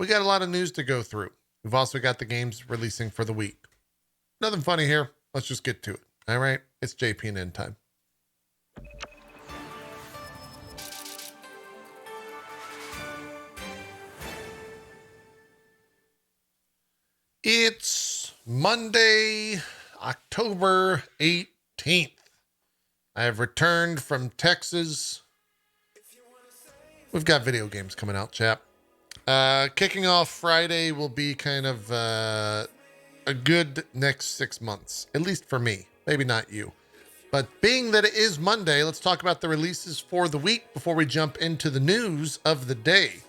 we got a lot of news to go through. We've also got the games releasing for the week. Nothing funny here. Let's just get to it. All right. It's JPNN time. It's Monday, October 18th. I have returned from Texas. We've got video games coming out, chap. Kicking off Friday will be kind of a good next 6 months, at least for me. Maybe not you. But being that it is Monday, let's talk about the releases for the week before we jump into the news of the day.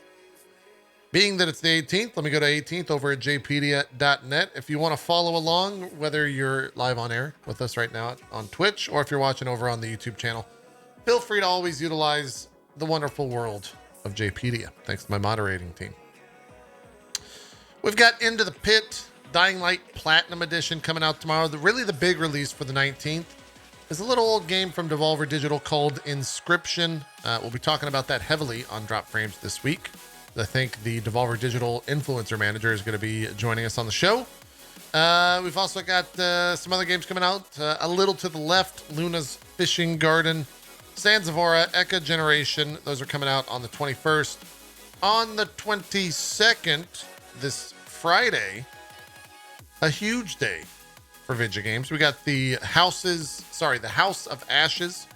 Being that it's the 18th, let me go to 18th over at jpedia.net. If you want to follow along, whether you're live on air with us right now on Twitch or if you're watching over on the YouTube channel, feel free to always utilize the wonderful world of JPedia. Thanks to my moderating team. We've got Into the Pit, Dying Light Platinum Edition coming out tomorrow. Really the big release for the 19th is a little old game from Devolver Digital called Inscription. We'll be talking about that heavily on Drop Frames this week. I think the Devolver Digital Influencer Manager is going to be joining us on the show. We've also got some other games coming out. A little to the left, Luna's Fishing Garden, Sands of Aura, Eka Generation. Those are coming out on the 21st. On the 22nd, this Friday, a huge day for video games. We got the House of Ashes,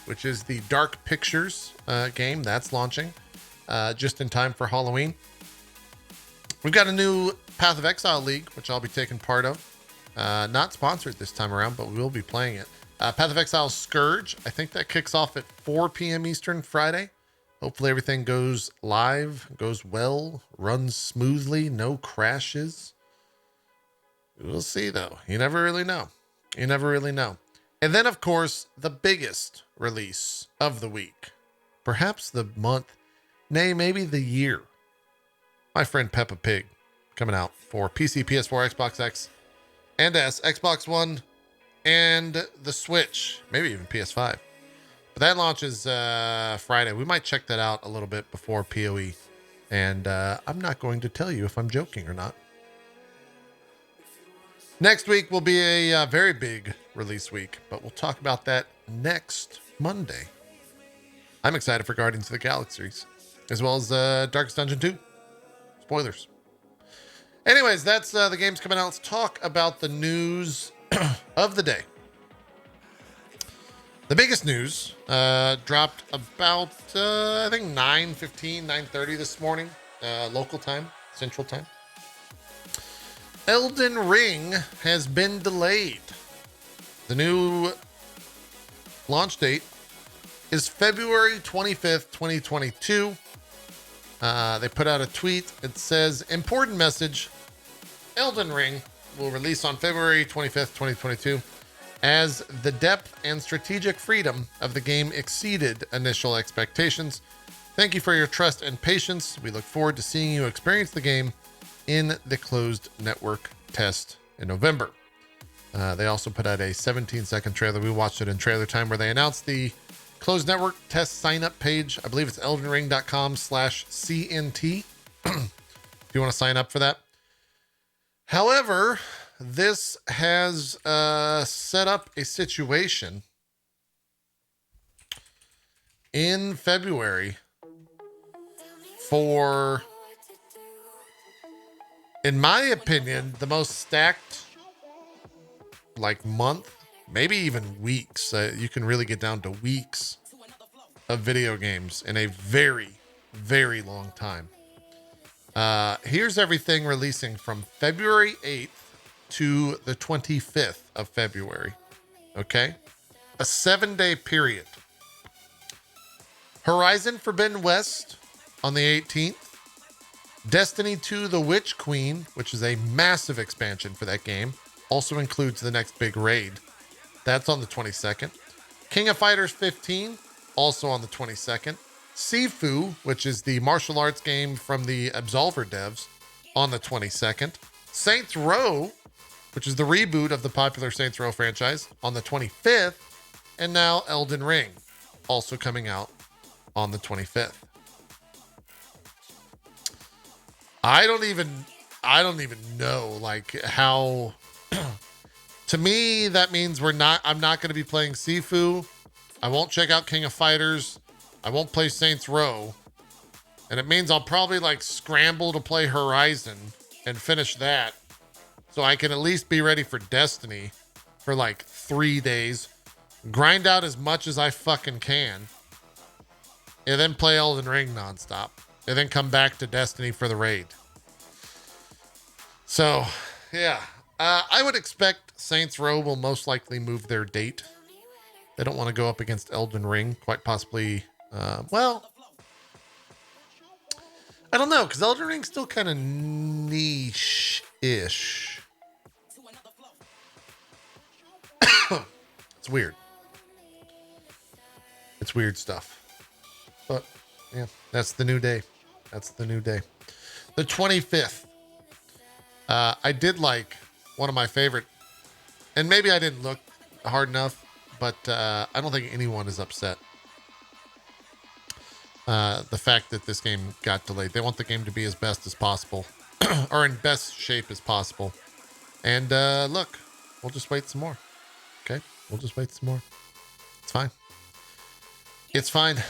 which is the Dark Pictures game that's launching. Just in time for Halloween. We've got a new Path of Exile League, which I'll be taking part of. Not sponsored this time around, but we will be playing it. Path of Exile Scourge. I think that kicks off at 4 p.m. Eastern Friday. Hopefully everything goes live, goes well, runs smoothly, no crashes. We'll see, though. You never really know. You never really know. And then, of course, the biggest release of the week. Perhaps the month. Nay, maybe the year. My friend Peppa Pig coming out for PC, PS4, Xbox X and S, Xbox One, and the Switch, maybe even PS5. But that launches Friday. We might check that out a little bit before PoE. And I'm not going to tell you if I'm joking or not. Next week will be a very big release week, but we'll talk about that next Monday. I'm excited for Guardians of the Galaxies, as well as Darkest Dungeon 2. Spoilers. Anyways, that's the games coming out. Let's talk about the news of the day. The biggest news dropped about, I think, 9:15, 9:30 this morning, local time, Central Time. Elden Ring has been delayed. The new launch date is February 25th, 2022. They put out a tweet. It says, important message, Elden Ring will release on February 25th, 2022, as the depth and strategic freedom of the game exceeded initial expectations. Thank you for your trust and patience. We look forward to seeing you experience the game in the closed network test in November. They also put out a 17-second trailer. We watched it in trailer time where they announced the closed network test sign-up page. I believe it's eldenring.com/CNT if you want to sign up for that. However, this has set up a situation in February for, in my opinion, the most stacked month, maybe even weeks. You can really get down to weeks of video games in a very, very long time. Here's everything releasing from February 8th to the 25th of February. Okay? A 7-day period. Horizon Forbidden West on the 18th. Destiny 2 The Witch Queen, which is a massive expansion for that game, also includes the next big raid. That's on the 22nd. King of Fighters 15, also on the 22nd. Sifu, which is the martial arts game from the Absolver devs, on the 22nd. Saints Row, which is the reboot of the popular Saints Row franchise, on the 25th. And now Elden Ring, also coming out on the 25th. I don't even know like how. To me, that means I'm not going to be playing Sifu. I won't check out King of Fighters. I won't play Saints Row. And it means I'll probably like scramble to play Horizon and finish that. So I can at least be ready for Destiny for like 3 days. Grind out as much as I fucking can. And then play Elden Ring nonstop. And then come back to Destiny for the raid. So, yeah. I would expect Saints Row will most likely move their date. They don't want to go up against Elden Ring. Quite possibly, well, I don't know, because Elden Ring's still kind of niche-ish. It's weird. It's weird stuff. But, yeah, that's the new day. That's the new day. The 25th. I did like one of my favorite, and maybe I didn't look hard enough, but I don't think anyone is upset. The fact that this game got delayed. They want the game to be as best as possible, or in best shape as possible. And look, we'll just wait some more. Okay, we'll just wait some more. It's fine. It's fine.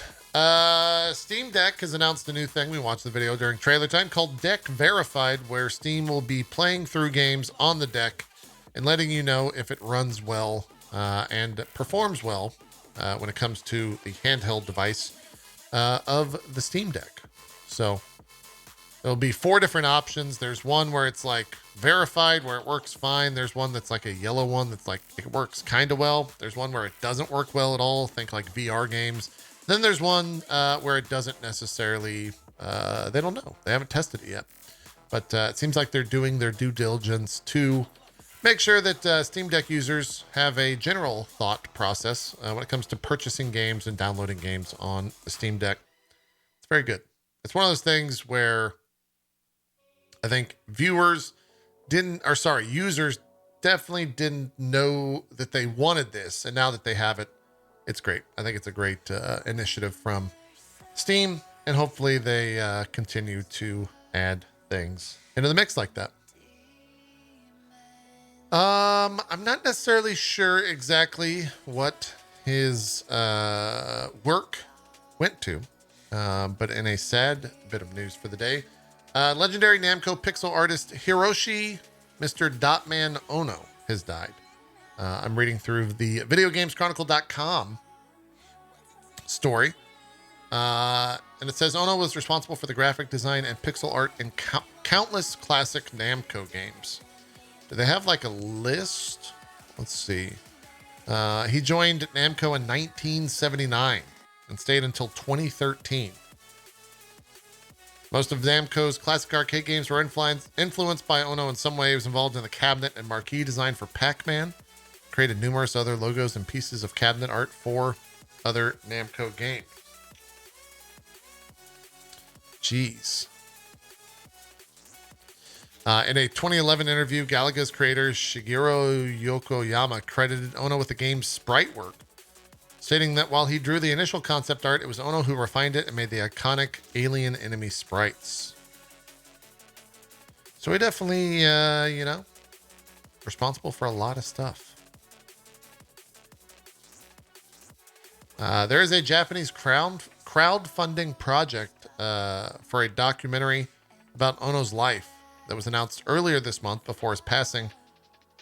Steam Deck has announced a new thing. We watched the video during trailer time called Deck Verified, where Steam will be playing through games on the deck and letting you know if it runs well and performs well when it comes to the handheld device of the Steam Deck. So there'll be 4 different options. There's one where it's like verified, where it works fine. There's one that's like a yellow one that's like it works kind of well. There's one where it doesn't work well at all. Think like VR games. Then there's one where it doesn't necessarily, they don't know. They haven't tested it yet. But it seems like they're doing their due diligence to make sure that Steam Deck users have a general thought process when it comes to purchasing games and downloading games on the Steam Deck. It's very good. It's one of those things where I think users definitely didn't know that they wanted this. And now that they have it, it's great. I think it's a great initiative from Steam, and hopefully they continue to add things into the mix like that. I'm not necessarily sure exactly what his work went to, but in a sad bit of news for the day, legendary Namco pixel artist Hiroshi Mr. Dotman Ono has died. I'm reading through the videogameschronicle.com story. And it says Ono was responsible for the graphic design and pixel art in countless classic Namco games. Do they have like a list? Let's see. He joined Namco in 1979 and stayed until 2013. Most of Namco's classic arcade games were influenced by Ono in some way. He was involved in the cabinet and marquee design for Pac-Man. Created numerous other logos and pieces of cabinet art for other Namco games. Jeez. In a 2011 interview, Galaga's creator Shigeru Yokoyama credited Ono with the game's sprite work, stating that while he drew the initial concept art, it was Ono who refined it and made the iconic alien enemy sprites. So he definitely, responsible for a lot of stuff. There is a Japanese crowdfunding project for a documentary about Ono's life that was announced earlier this month before his passing.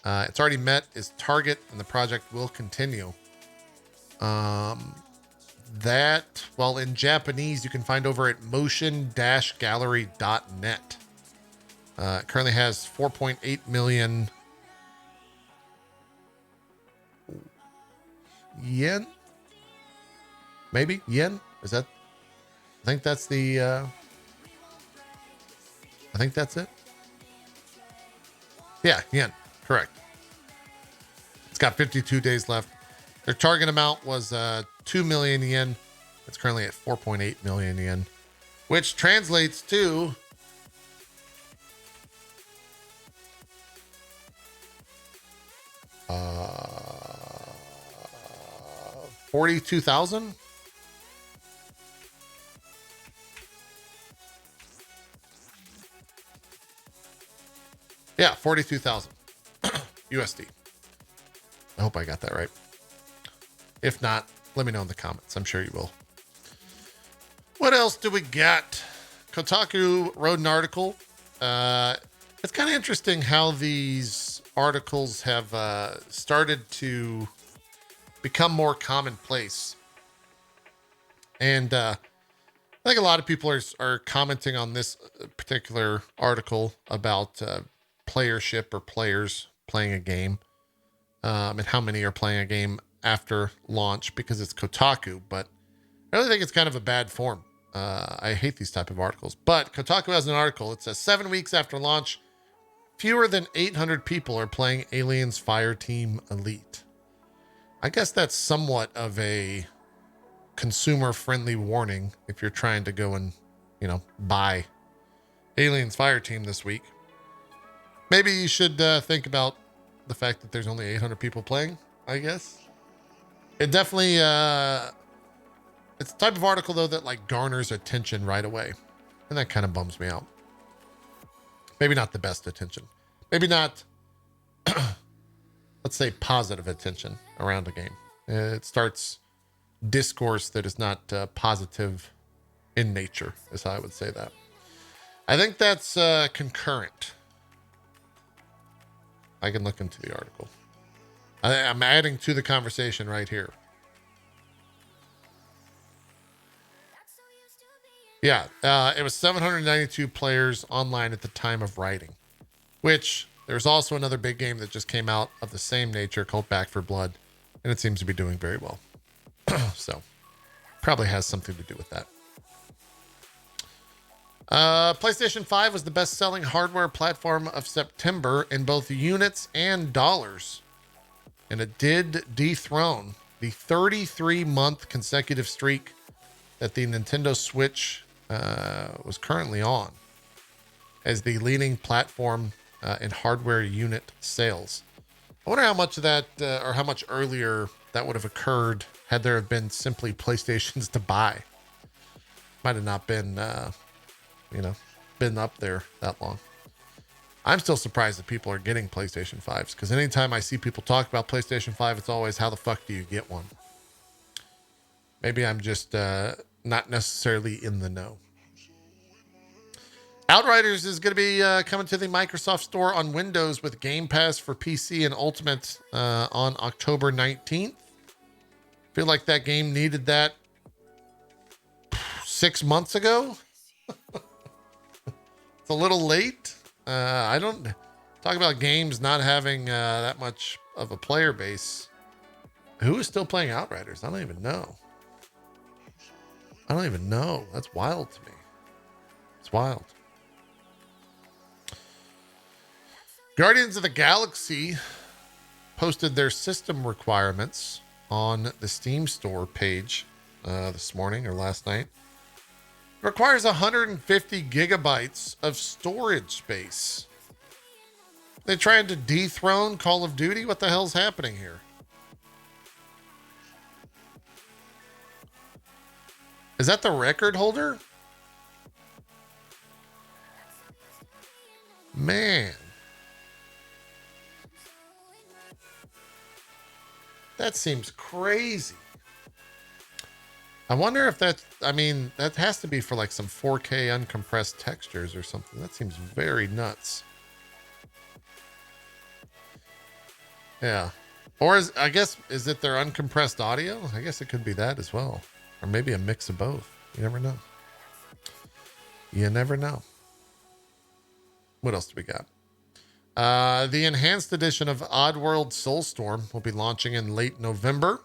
It's already met its target, and the project will continue. In Japanese, you can find over at motion-gallery.net. It currently has 4.8 million yen. Maybe yen? Is that? I think that's the. I think that's it. Yeah, yen. Correct. It's got 52 days left. Their target amount was 2 million yen. It's currently at 4.8 million yen, which translates to 42,000. Yeah, 42,000 USD. I hope I got that right. If not, let me know in the comments. I'm sure you will. What else do we got? Kotaku wrote an article. It's kind of interesting how these articles have started to become more commonplace. And I think a lot of people are commenting on this particular article about playership or players playing a game, and how many are playing a game after launch because it's Kotaku. But I really think it's kind of a bad form. I hate these type of articles. But Kotaku has an article. It says 7 weeks after launch, fewer than 800 people are playing Aliens Fireteam Elite. I guess that's somewhat of a consumer-friendly warning if you're trying to go and, buy Aliens Fireteam this week. Maybe you should think about the fact that there's only 800 people playing, I guess. It definitely, it's the type of article, though, that like garners attention right away. And that kind of bums me out. Maybe not the best attention. Maybe not, let's say, positive attention around a game. It starts discourse that is not positive in nature, is how I would say that. I think that's concurrent. I can look into the article. I'm adding to the conversation right here. Yeah, it was 792 players online at the time of writing, which there's also another big game that just came out of the same nature called Back 4 Blood, and it seems to be doing very well. So probably has something to do with that. PlayStation 5 was the best-selling hardware platform of September in both units and dollars. And it did dethrone the 33-month consecutive streak that the Nintendo Switch was currently on as the leading platform in hardware unit sales. I wonder how much of that, or how much earlier that would have occurred had there have been simply PlayStations to buy. Might have not been, been up there that long. I'm still surprised that people are getting PlayStation 5s, because anytime I see people talk about PlayStation 5, it's always, how the fuck do you get one? Maybe I'm just not necessarily in the know. Outriders is going to be coming to the Microsoft Store on Windows with Game Pass for PC and Ultimate on October 19th. Feel like that game needed that 6 months ago. It's a little late. I don't talk about games not having that much of a player base. Who is still playing Outriders? I don't even know. That's wild to me. It's wild. Guardians of the Galaxy posted their system requirements on the Steam store page this morning or last night. It requires 150 gigabytes of storage space. They trying to dethrone Call of Duty? What the hell's happening here? Is that the record holder? Man. That seems crazy. I wonder if that has to be for like some 4K uncompressed textures or something. That seems very nuts. Yeah. Or is it their uncompressed audio? I guess it could be that as well. Or maybe a mix of both. You never know. What else do we got? The enhanced edition of Oddworld Soulstorm will be launching in late November.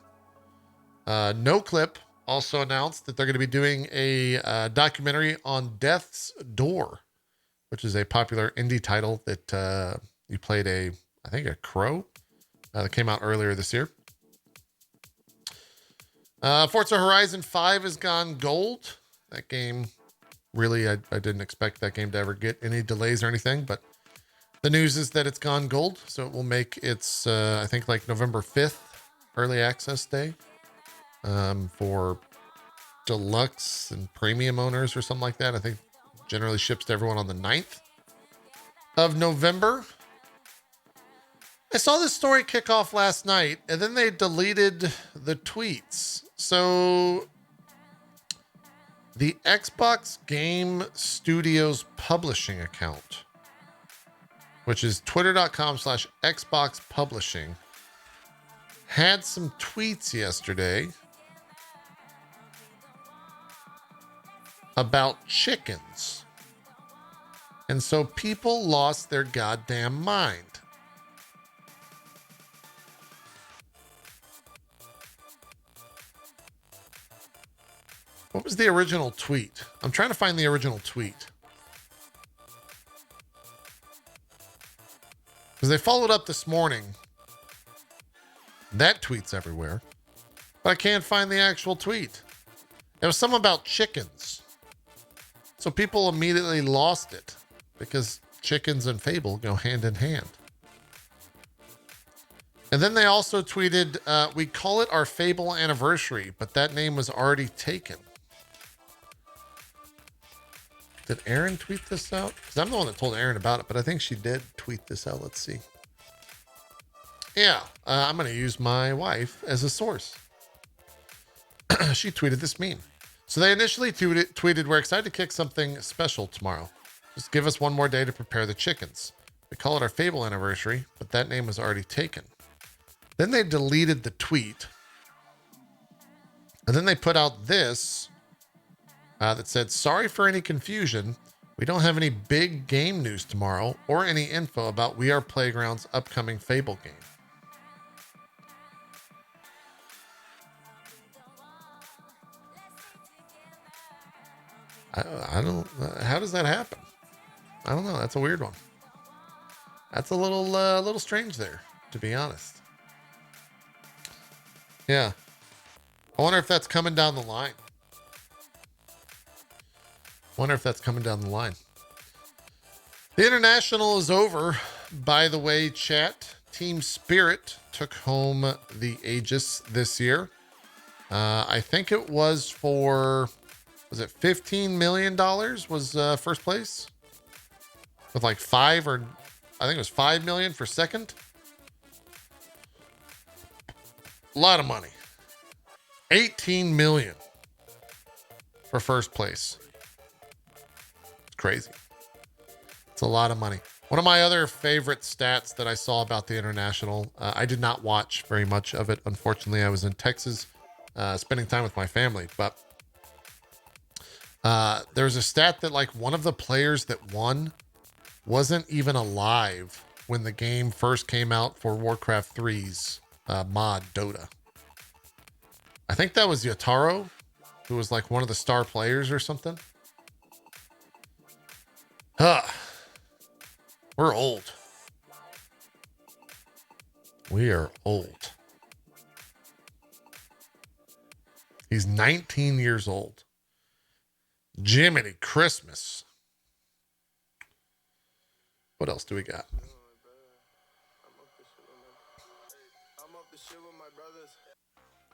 NoClip also announced that they're going to be doing a documentary on Death's Door, which is a popular indie title that you played a crow that came out earlier this year. Forza Horizon 5 has gone gold. That game, really, I didn't expect that game to ever get any delays or anything, but the news is that it's gone gold, so it will make its, November 5th early access day for deluxe and premium owners or something like that. I think generally ships to everyone on the 9th of November. I saw this story kick off last night, and then they deleted the tweets. So the Xbox Game Studios publishing account, which is twitter.com/Xbox Publishing, had some tweets yesterday about chickens. And so people lost their goddamn mind. What was the original tweet? I'm trying to find the original tweet. Because they followed up this morning. That tweet's everywhere. But I can't find the actual tweet. It was something about chickens. So people immediately lost it. Because chickens and Fable go hand in hand. And then they also tweeted, we call it our Fable anniversary, but that name was already taken. Did Aaron tweet this out? Because I'm the one that told Aaron about it, but I think she did tweet this out. Let's see. Yeah, I'm going to use my wife as a source. She tweeted this meme. So they initially tweeted, we're excited to kick something special tomorrow. Just give us one more day to prepare the chickens. We call it our Fable anniversary, but that name was already taken. Then they deleted the tweet. And then they put out this that said, sorry for any confusion. We don't have any big game news tomorrow or any info about We Are Playground's upcoming Fable game. I don't, how does that happen? I don't know. That's a weird one. That's a little strange there, to be honest. Yeah. I wonder if that's coming down the line. The International is over. By the way, chat, Team Spirit took home the Aegis this year. I think it was for, was it $15 million was first place? With like I think it was 5 million for second. A lot of money. 18 million for first place. It's crazy. It's a lot of money. One of my other favorite stats that I saw about the International, I did not watch very much of it. Unfortunately, I was in Texas spending time with my family, but there's a stat that like one of the players that won wasn't even alive when the game first came out for Warcraft 3's mod Dota. I think that was Yataro, who was like one of the star players or something. We're old. We are old. He's 19 years old. Jiminy Christmas. What else do we got?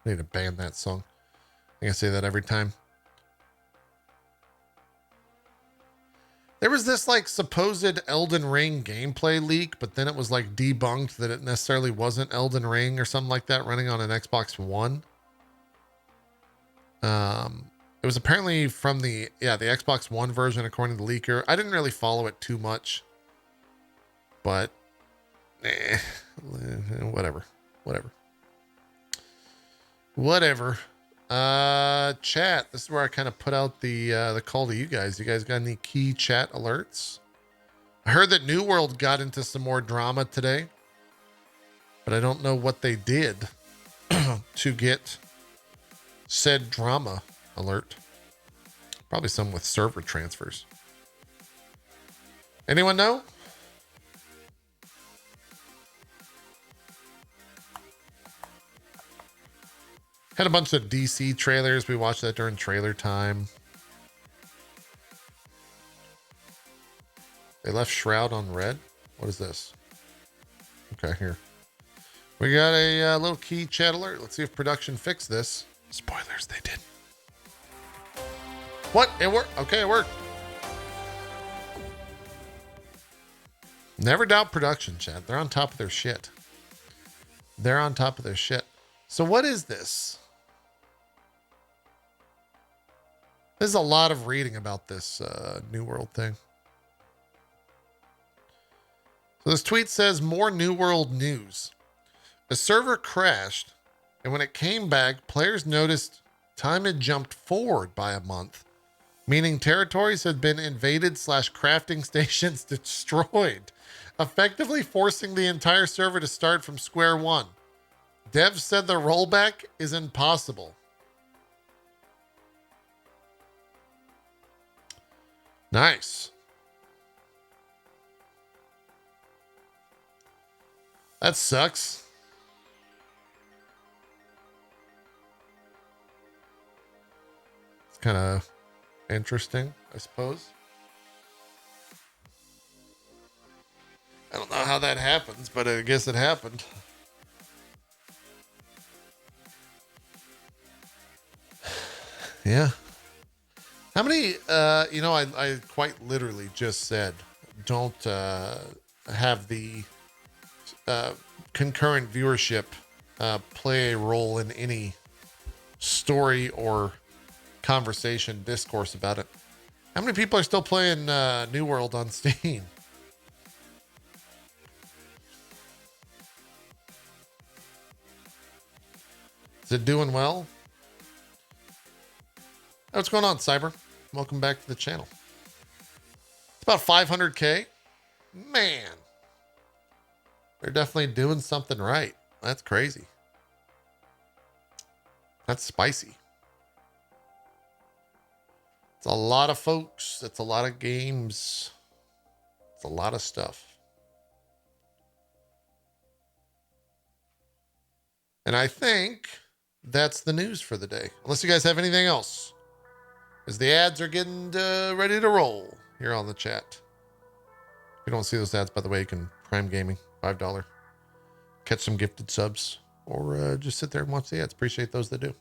I need to ban that song. I think I say that every time. There was this like supposed Elden Ring gameplay leak, but then it was like debunked that it necessarily wasn't Elden Ring or something like that running on an Xbox One. It was apparently from the Xbox One version, according to the leaker. I didn't really follow it too much, but whatever. Chat, this is where I kind of put out the call to you guys. You guys got any key chat alerts? I heard that New World got into some more drama today, but I don't know what they did to get said drama alert. Probably some with server transfers. Anyone know? Had a bunch of DC trailers. We watched that during trailer time. They left Shroud on red. What is this? Okay, here. We got a little key chat alert. Let's see if production fixed this. Spoilers, they did. What? It worked. Okay, it worked. Never doubt production, chat. They're on top of their shit. They're on top of their shit. So what is this? There's a lot of reading about this New World thing. So this tweet says, more New World news. The server crashed, and when it came back, players noticed time had jumped forward by a month, meaning territories had been invaded / crafting stations destroyed, effectively forcing the entire server to start from square one. Devs said the rollback is impossible. Nice. That sucks. It's kind of interesting, I suppose. I don't know how that happens, but I guess it happened. Yeah. How many, I quite literally just said, don't have the concurrent viewership play a role in any story or conversation, discourse about it. How many people are still playing New World on Steam? Is it doing well? Hey, what's going on, Cyber? Welcome back to the channel. It's about 500K. Man, they're definitely doing something right. That's crazy. That's spicy. It's a lot of folks. It's a lot of games. It's a lot of stuff. And I think that's the news for the day. Unless you guys have anything else. As the ads are getting ready to roll here on the chat. If you don't see those ads, by the way, you can Prime Gaming, $5. Catch some gifted subs. Or just sit there and watch the ads. Appreciate those that do.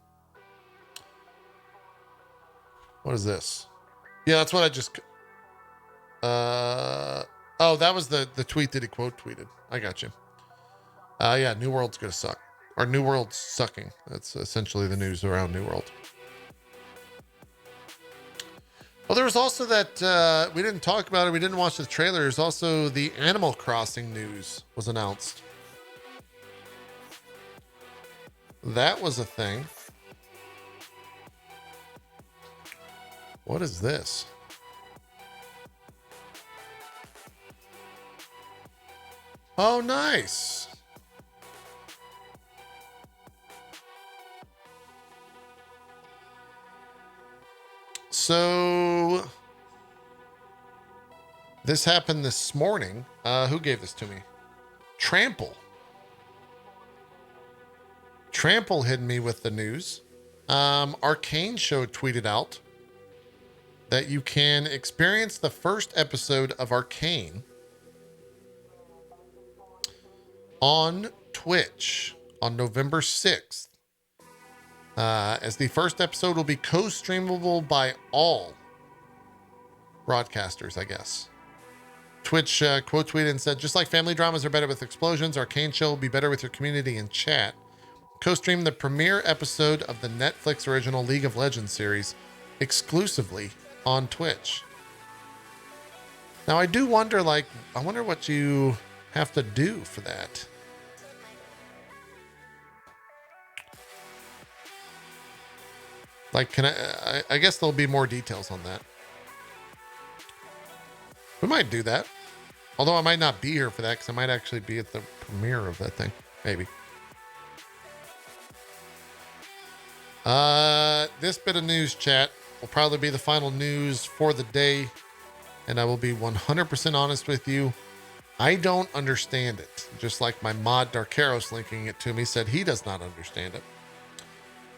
What is this? Yeah, that's what I just... oh, that was the tweet that he quote tweeted. I got you. Yeah, New World's gonna suck. Or New World's sucking. That's essentially the news around New World. Well, there was also that, we didn't talk about it. We didn't watch the trailer. There's also the Animal Crossing news was announced. That was a thing. What is this? Oh, nice. So this happened this morning. Who gave this to me? Trample. Trample hit me with the news. Arcane Show tweeted out that you can experience the first episode of Arcane on Twitch on November 6th. As the first episode will be co-streamable by all broadcasters, I guess. Twitch quote tweeted and said, just like family dramas are better with explosions, Arcane Show will be better with your community and chat. Co-stream the premiere episode of the Netflix original League of Legends series exclusively on Twitch. Now, I do wonder, I wonder what you have to do for that. Can I guess there'll be more details on that. We might do that. Although I might not be here for that because I might actually be at the premiere of that thing. Maybe. This bit of news, chat, will probably be the final news for the day. And I will be 100% honest with you. I don't understand it. Just like my mod Darkeros linking it to me said he does not understand it.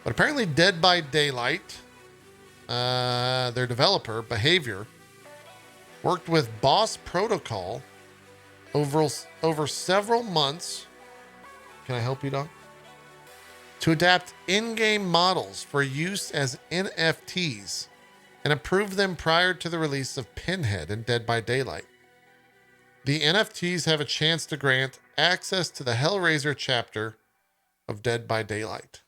But apparently Dead by Daylight, their developer, Behavior, worked with Boss Protocol over several months. Can I help you, Doc? To adapt in-game models for use as NFTs and approve them prior to the release of Pinhead and Dead by Daylight. The NFTs have a chance to grant access to the Hellraiser chapter of Dead by Daylight.